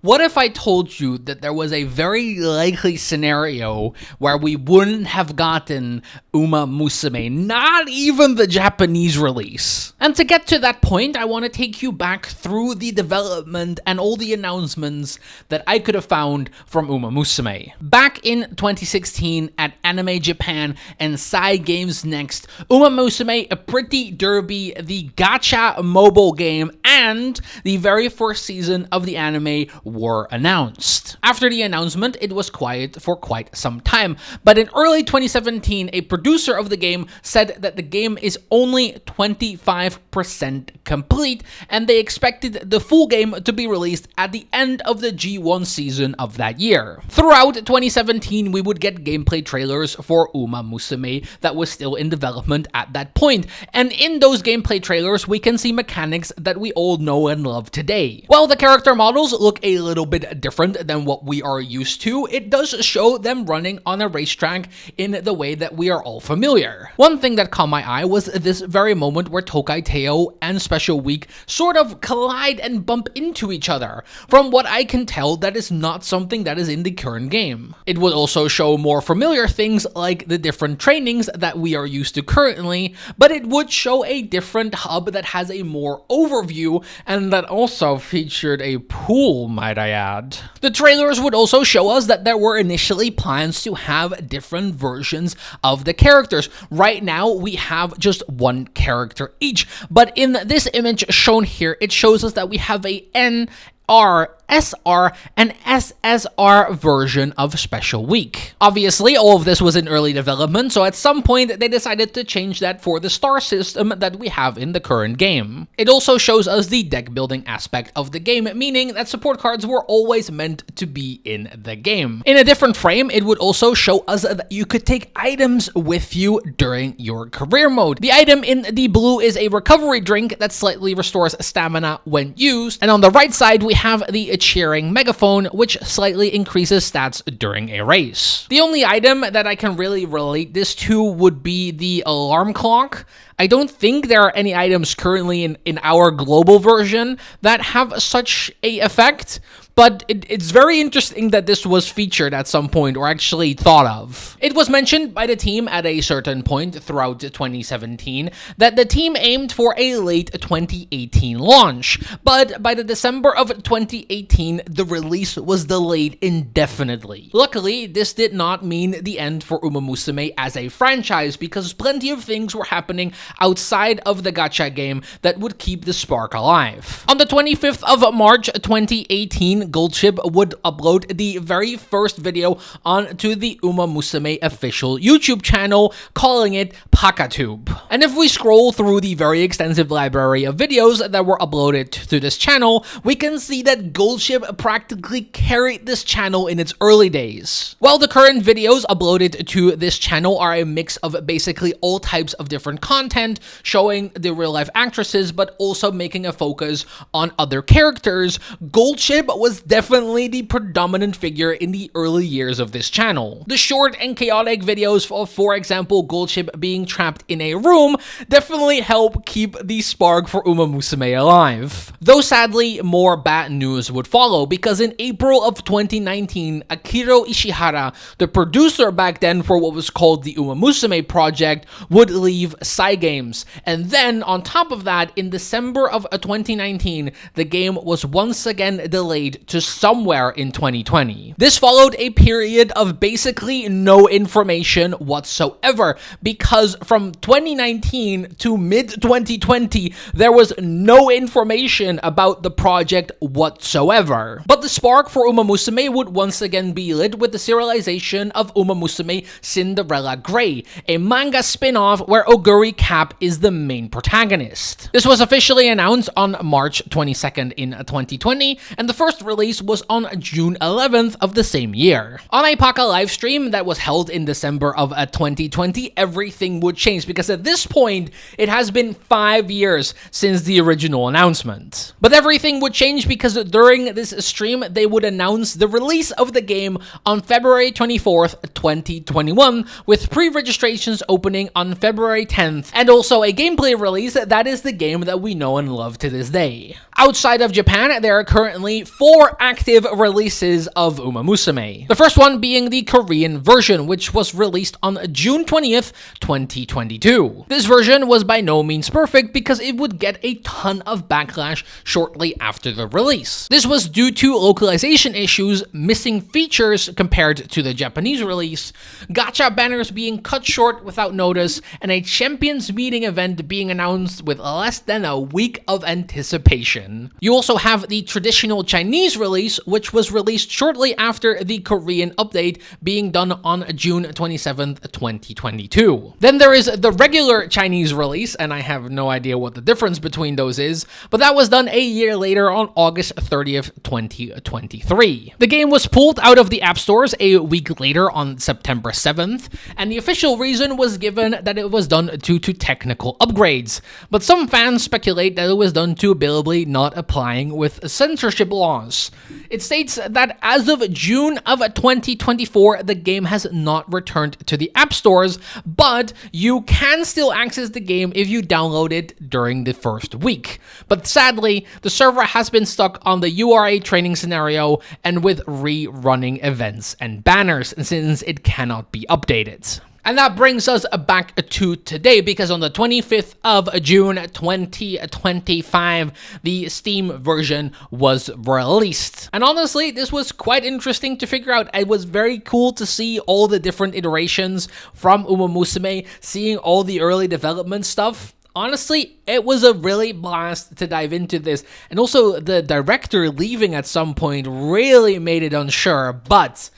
What if I told you that there was a very likely scenario where we wouldn't have gotten Musume, not even the Japanese release? And to get to that point, I want to take you back through the development and all the announcements that I could have found from Musume. Back in 2016 at Anime Japan and Cygames Next, Musume, a Pretty Derby, the gacha mobile game, and the very first season of the anime were announced. After the announcement, it was quiet for quite some time, but in early 2017, a producer of the game said that the game is only 25% complete, and they expected the full game to be released at the end of the G1 season of that year. Throughout 2017, we would get gameplay trailers for Musume that was still in development at that point, and in those gameplay trailers, we can see mechanics that we all know and love today. While the character models look a little bit different than what we are used to, it does show them running on a racetrack in the way that we are all familiar. One thing that caught my eye was this very moment where Tokai Teo and Special Week sort of collide and bump into each other. From what I can tell, that is not something that is in the current game. It would also show more familiar things like the different trainings that we are used to currently, but it would show a different hub that has a more overview and that also featured a pool, might I add. The trailers would also show us that there were initially plans to have different versions of the characters. Right now, we have just one character each, but in this image shown here, it shows us that we have a NR, SR, and SSR version of Special Week. Obviously, all of this was in early development, so at some point they decided to change that for the star system that we have in the current game. It also shows us the deck building aspect of the game, meaning that support cards were always meant to be in the game. In a different frame, it would also show us that you could take items with you during your career mode. The item in the blue is a recovery drink that slightly restores stamina when used, and on the right side we have the cheering megaphone, which slightly increases stats during a race. The only item that I can really relate this to would be the alarm clock. I don't think there are any items currently in our global version that have such a effect, but it's very interesting that this was featured at some point or actually thought of. It was mentioned by the team at a certain point throughout 2017 that the team aimed for a late 2018 launch, but by the December of 2018, the release was delayed indefinitely. Luckily, this did not mean the end for Musume as a franchise because plenty of things were happening outside of the gacha game that would keep the spark alive. On the 25th of March 2018, Goldship would upload the very first video onto the Musume official YouTube channel, calling it PakaTube. And if we scroll through the very extensive library of videos that were uploaded to this channel, we can see that Goldship practically carried this channel in its early days. While the current videos uploaded to this channel are a mix of basically all types of different content, showing the real-life actresses, but also making a focus on other characters, Goldship was definitely the predominant figure in the early years of this channel. The short and chaotic videos of, for example, Goldship being trapped in a room definitely help keep the spark for Musume alive. Though sadly, more bad news would follow because in April of 2019, Akira Ishihara, the producer back then for what was called the Musume project, would leave Cygames. And then, on top of that, in December of 2019, the game was once again delayed to somewhere in 2020. This followed a period of basically no information whatsoever because from 2019 to mid-2020, there was no information about the project whatsoever. But the spark for Musume would once again be lit with the serialization of Musume Cinderella Grey, a manga spin-off where Oguri Cap is the main protagonist. This was officially announced on March 22nd in 2020, and the first release was on June 11th of the same year. On a Paka livestream that was held in December of 2020, everything would change because at this point, it has been 5 years since the original announcement. But everything would change because during this stream, they would announce the release of the game on February 24th, 2021, with pre-registrations opening on February 10th and also a gameplay release that is the game that we know and love to this day. Outside of Japan, there are currently 4 active releases of Uma Musume. The first one being the Korean version, which was released on June 20th, 2022. This version was by no means perfect because it would get a ton of backlash shortly after the release. This was due to localization issues, missing features compared to the Japanese release, gacha banners being cut short without notice, and a champions meeting event being announced with less than a week of anticipation. You also have the traditional Chinese release, which was released shortly after the Korean update, being done on June 27th, 2022. Then there is the regular Chinese release, and I have no idea what the difference between those is, but that was done a year later on August 30th, 2023. The game was pulled out of the app stores a week later on September 7th, and the official reason was given that it was done due to technical upgrades, but some fans speculate that it was done to billably not applying with censorship laws. It states that as of June of 2024, the game has not returned to the app stores, but you can still access the game if you download it during the first week. But sadly, the server has been stuck on the URA training scenario and with rerunning events and banners since it cannot be updated. And that brings us back to today, because on the 25th of June 2025, the Steam version was released. And honestly, this was quite interesting to figure out. It was very cool to see all the different iterations from Uma Musume, seeing all the early development stuff. Honestly, it was a really blast to dive into this. And also, the director leaving at some point really made it unsure, but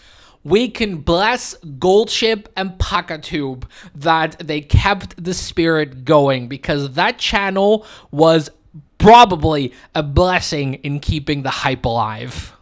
we can bless Goldship and PakaTube that they kept the spirit going, because that channel was probably a blessing in keeping the hype alive.